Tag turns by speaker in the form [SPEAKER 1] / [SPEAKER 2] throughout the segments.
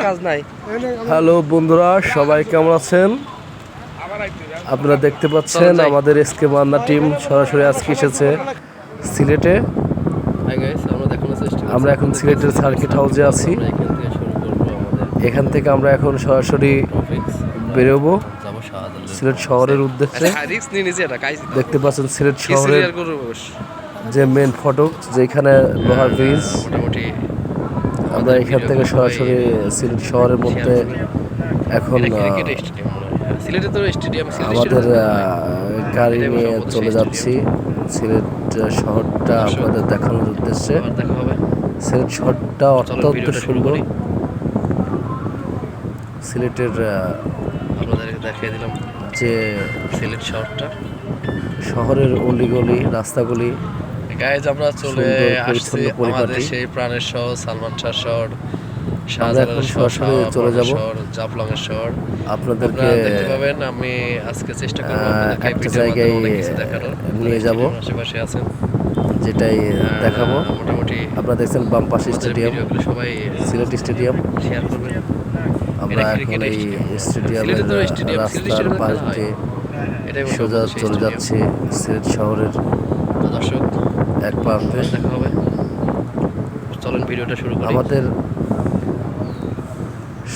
[SPEAKER 1] কাজ নাই।
[SPEAKER 2] হ্যালো বন্ধুরা, সবাই কেমন আছেন? আপনারা দেখতে পাচ্ছেন আমাদের এসকে মান্না টিম সরাসরি আজকে এসেছে সিলেটে। আমরা এখন সিলেটের সার্কিট হাউসে আছি। এখান থেকে আমরা এখন সরাসরি বেরোবো সিলেট শহরের উদ্দেশ্যে। দেখতে পাচ্ছেন সিলেট শহরের যে মেন ফটক, যেখানে লোহার ব্রিজ। আমরা এখান থেকে সরাসরি সিলেট শহরের মধ্যে এখন আমাদের গাড়ি নিয়ে চলে যাচ্ছি সিলেট শহরটা আপনাদের দেখানোর উদ্দেশ্যে। সিলেট শহরটা অত্যন্ত সুন্দর। সিলেটের
[SPEAKER 1] আপনাদেরকে দেখিয়ে দিলাম
[SPEAKER 2] যে
[SPEAKER 1] সিলেট শহরটা,
[SPEAKER 2] শহরের অলিগলি রাস্তাগুলি,
[SPEAKER 1] গাইজ আমরা চলে আসছি আমাদের সেই প্রাণের শহর সালমান শাহ শহর, শাহজালালের
[SPEAKER 2] সরাসরি চলে যাব
[SPEAKER 1] জাফলংয়ের শহর।
[SPEAKER 2] আপনাদেরকে
[SPEAKER 1] দেখতে পাবেন। আমি আজকে চেষ্টা করব
[SPEAKER 2] একটা জায়গায় নিয়ে যাব,
[SPEAKER 1] আশেপাশে আছেন
[SPEAKER 2] যেটাই দেখাবো।
[SPEAKER 1] মোটামুটি
[SPEAKER 2] আপনারা দেখছেন বাম পাশে স্টেডিয়াম,
[SPEAKER 1] সবাই
[SPEAKER 2] সিলেট স্টেডিয়াম।
[SPEAKER 1] শেয়ার করবেন।
[SPEAKER 2] আমরা এখন এই স্টেডিয়ামের রাস্তার পাশ দিয়ে সোজা চলে যাচ্ছি সিলেট শহরের
[SPEAKER 1] দর্শক
[SPEAKER 2] এক প্রান্তে।
[SPEAKER 1] দেখা হবে, চলেন ভিডিওটা শুরু করি।
[SPEAKER 2] আমাদের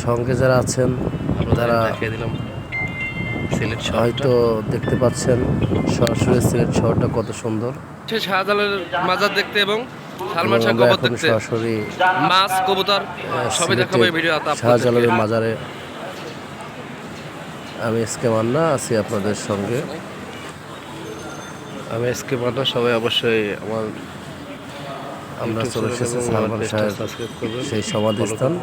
[SPEAKER 2] সঙ্গে যারা আছেন তারা
[SPEAKER 1] দেখিয়ে দিলাম সিলেট শহর,
[SPEAKER 2] হয়তো দেখতে পাচ্ছেন সরাসরি সিলেট শহরটা কত সুন্দর।
[SPEAKER 1] শাহজালালের মাজার দেখতে এবং সালমান শাহ কবর দেখতে,
[SPEAKER 2] সরাসরি
[SPEAKER 1] মাছ কবুতর সবই দেখাবো এই ভিডিও।
[SPEAKER 2] শাহজালালের মাজারে আমি এসকে মান্না আছি আপনাদের সঙ্গে।
[SPEAKER 1] আমি এসকে মান্না, সবাই অবশ্যই
[SPEAKER 2] আমরা চলে এসেছি সালমান শাহের সেই সমাধিস্থান,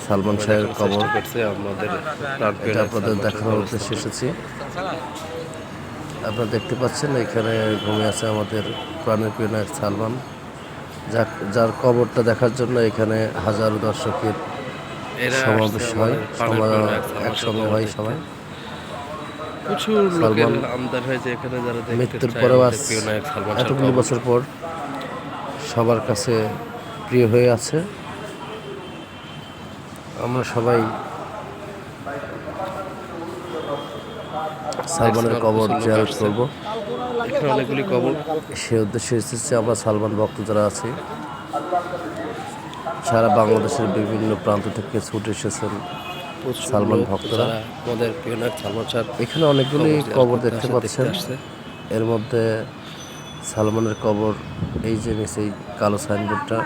[SPEAKER 2] সালমান শাহের কবর। এটা আপনাদের দেখানোর উদ্দেশ্যে এসেছি। আপনারা দেখতে পাচ্ছেন এখানে ঘুমিয়ে আছে আমাদের প্রাণের প্রিয় নায়ক সালমান, যার কবরটা দেখার জন্য এখানে হাজারো দর্শকের সমাবেশ হয়, একসঙ্গে হয় সবাই। সালমান মৃত্যুর পরেও এতগুলো বছর পর সবার কাছে প্রিয় হয়ে আছে। আমরা সবাই সালমানের কবর জিয়ারত করব।
[SPEAKER 1] এখানে অনেকগুলি কবর,
[SPEAKER 2] সে উদ্দেশ্যে এসেছে আমরা সালমান ভক্ত যারা আছি সারা বাংলাদেশের বিভিন্ন প্রান্ত থেকে ছুটে এসেছেন সালমান ভক্তরা।
[SPEAKER 1] আমাদের প্রিয় নায়ক সালমান শাহ
[SPEAKER 2] এখানে অনেকগুলি কবর দেখতে পাচ্ছেন। এর মধ্যে সালমানের কবর এই যে নিচে কালো সাইনবোর্ডটা,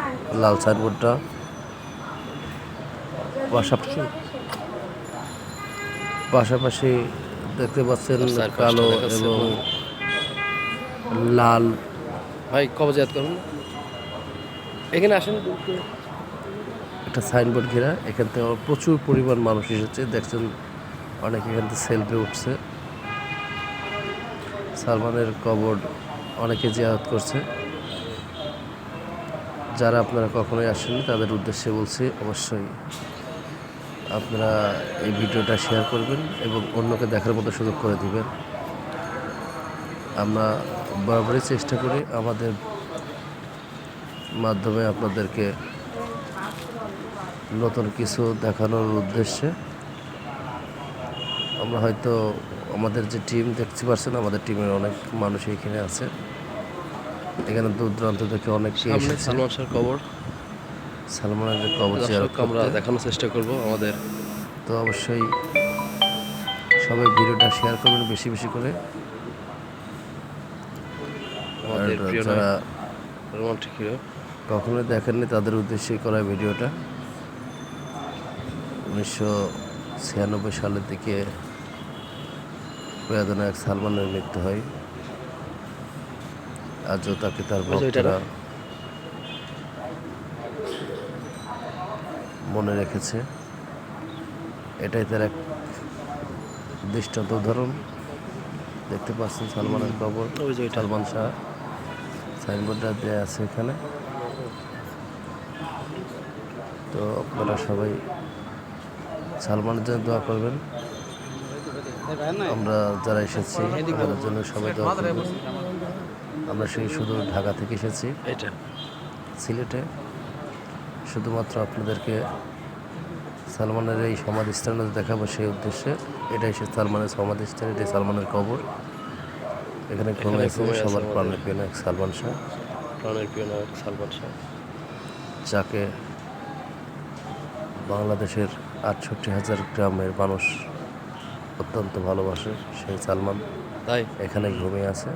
[SPEAKER 2] লাল সাইনবোর্ডটা, পাশাপাশি দেখতে পাচ্ছেন কালো এবং লাল।
[SPEAKER 1] ভাই কবর জিয়ারত করুন, এখানে আসেন।
[SPEAKER 2] একটা সাইনবোর্ড ঘেরা, এখান থেকে প্রচুর পরিমাণ মানুষ এসেছে। দেখছেন অনেক এখান থেকে সেলফি উঠছে। সালমানের কবর অনেকে জিয়ারত করছে। যারা আপনারা কখনোই আসেননি তাদের উদ্দেশ্যে বলছি, অবশ্যই আপনারা এই ভিডিওটা শেয়ার করবেন এবং অন্যকে দেখার মতো সুযোগ করে দিবেন। আমরা বরাবরই চেষ্টা করি আমাদের মাধ্যমে আপনাদেরকে নতুন কিছু দেখানোর উদ্দেশ্যে। আমরা হয়তো আমাদের যে টিম দেখতে পাচ্ছেন, আমাদের টিমের অনেক মানুষ এখানে আছে। এখানে দূর দূরান্ত থেকে অনেকে এসেছে
[SPEAKER 1] সালমান শাহর কবর,
[SPEAKER 2] সালমানের কবর
[SPEAKER 1] আমরা দেখানোর চেষ্টা করব আমাদের।
[SPEAKER 2] তো অবশ্যই সবাই ভিডিওটা শেয়ার করবেন বেশি বেশি করে। যারা
[SPEAKER 1] রোমান্টিক হিরো
[SPEAKER 2] কখনোই দেখেননি তাদের উদ্দেশ্যেই করা ভিডিওটা। 1996 সালের দিকে প্রয়াত নায়ক সালমানের মৃত্যু হয়। আজও তাকে তার ভক্তরা মনে রেখেছে। এটাই তার এক দৃষ্টান্ত উদাহরণ। দেখতে পাচ্ছেন সালমানের কবর, সালমান শাহ সাইনবোর্ডটা দেওয়া আছে এখানে। তো আপনারা সবাই সালমানের জন্য দোয়া করবেন। আমরা যারা এসেছি আমাদের জন্য সবাই দোয়া করবেন। আমরা সেই শুধু ঢাকা থেকে এসেছি সিলেটে শুধুমাত্র আপনাদেরকে সালমানের এই সমাধিস্থানে দেখাবো সেই উদ্দেশ্যে। এটাই সে সালমানের সমাধিস্থান, এটাই সালমানের কবর। এখানে ঘুমিয়ে আছে সবার প্রাণের প্রিয় নায়ক সালমান শাহ, যাকে বাংলাদেশের ৬৮,০০০ গ্রামের মানুষ অত্যন্ত ভালোবাসে। সেই সালমান এখানে ঘুমিয়ে আছে।